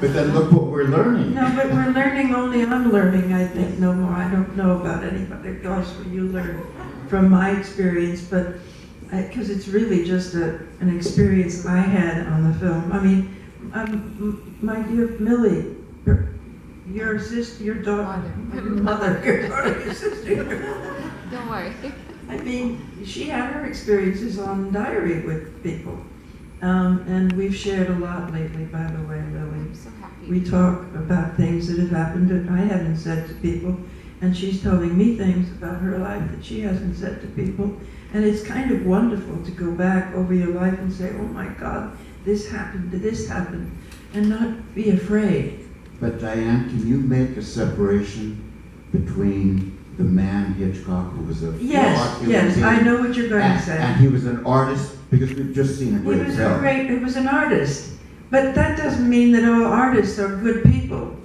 But then look what we're learning. No, but we're learning only, I'm learning, I think, no more. I don't know about anybody else where you learn from my experience, but because it's really just an experience I had on the film. I mean, my dear Millie, your sister, your daughter, your mother, your daughter, your sister. Don't worry. I mean, she had her experiences on diary with people. And we've shared a lot lately, by the way, Lily. I'm so happy. We talk about things that have happened that I haven't said to people, and she's telling me things about her life that she hasn't said to people. And it's kind of wonderful to go back over your life and say, oh my God, this happened, and not be afraid. But Diane, can you make a separation between the man Hitchcock, who was a Yes, I know what you're going to say. And he was an artist, because we've just seen a great film. He was an artist. But that doesn't mean that all artists are good people,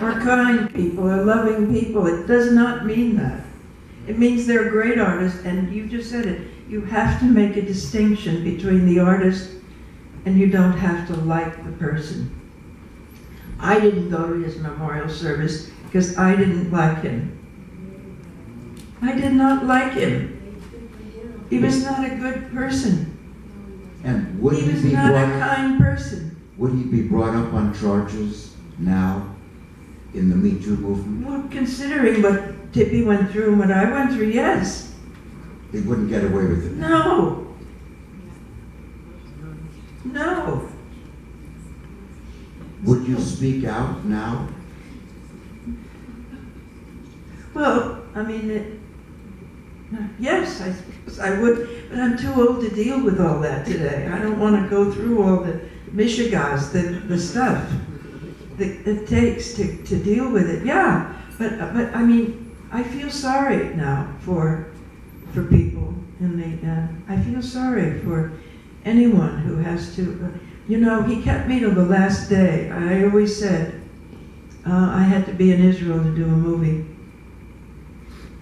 or kind people, or loving people. It does not mean that. It means they're great artists, and you just said it. You have to make a distinction between the artist, and you don't have to like the person. I didn't go to his memorial service because I didn't like him. I did not like him. He was not a good person. And would He was not a kind person. Would he be brought up on charges now in the Me Too movement? Well, considering what Tippi went through and what I went through, yes. He wouldn't get away with it. No. No. Would you speak out now? Well, I mean, yes, I suppose I would, but I'm too old to deal with all that today. I don't want to go through all the mishigas, the stuff that it takes to deal with it. Yeah, but I mean, I feel sorry now for people in the. I feel sorry for anyone who has to. You know, he kept me till the last day. I always said I had to be in Israel to do a movie.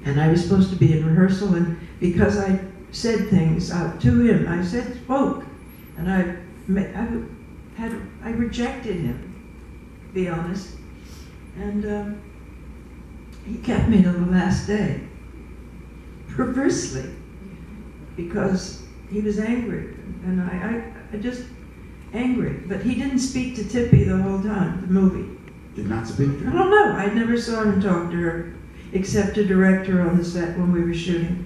And I was supposed to be in rehearsal, and because I said things out to him, I spoke, and I rejected him, to be honest. And he kept me till the last day, perversely, because he was angry, and I just angry. But he didn't speak to Tippi the whole time, the movie. Did not speak to her? I don't know. I never saw him talk to her, except to direct her on the set when we were shooting.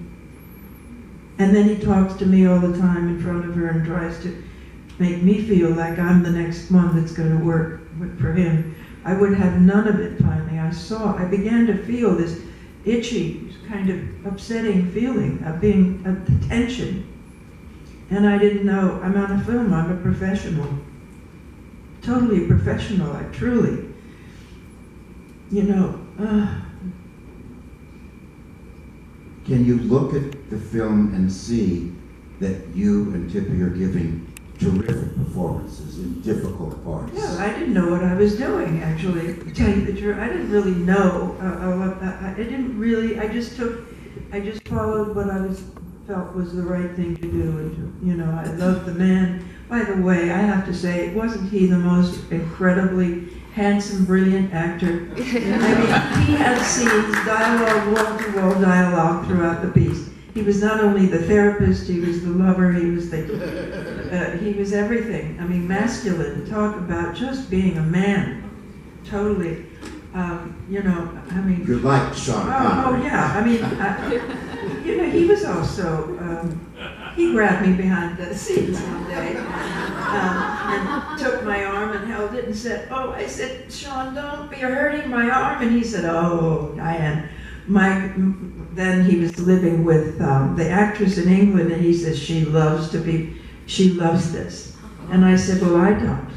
And then he talks to me all the time in front of her and tries to make me feel like I'm the next one that's going to work for him. I would have none of it finally. I began to feel this itchy, kind of upsetting feeling of being the tension. And I didn't know, I'm on a film, I'm a professional. Totally a professional, like truly. You know, Can you look at the film and see that you and Tippi are giving terrific performances in difficult parts? yeah, I didn't know what I was doing, actually, to tell you the truth. I didn't really know. I just followed what I felt was the right thing to do. And you know, I loved the man. By the way, I have to say, wasn't he the most incredibly handsome, brilliant actor? I mean, he had scenes, dialogue, wall-to-wall dialogue throughout the piece. He was not only the therapist, he was the lover, he was everything. I mean, masculine, talk about just being a man, totally. You know, I mean... You liked Sean Connery. Oh, yeah, I mean, you know, he was also... he grabbed me behind the scenes one day and took my arm and held it and said, oh, I said, Sean, don't be hurting my arm. And he said, oh, Diane, then he was living with the actress in England, and he says, she loves this. And I said, well, I don't.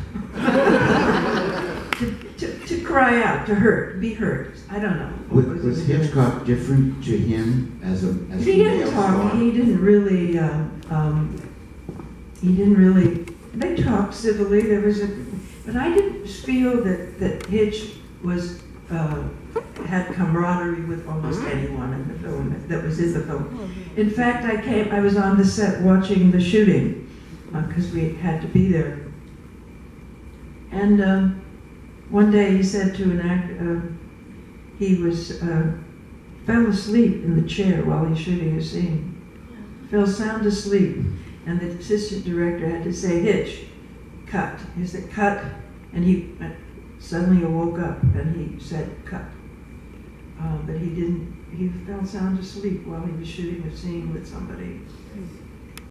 to cry out, to hurt, be hurt. I don't know. Was Hitchcock different to him as a He didn't talk. He didn't really. They talked civilly. But I didn't feel that Hitch had camaraderie with almost anyone in the film that was in the film. In fact, I was on the set watching the shooting because we had to be there. And one day he said to an actor, he was fell asleep in the chair while he's shooting a scene. Fell sound asleep, and the assistant director had to say, "Hitch, cut." He said, "Cut," and he suddenly woke up and he said, "Cut." But he didn't. He fell sound asleep while he was shooting a scene with somebody.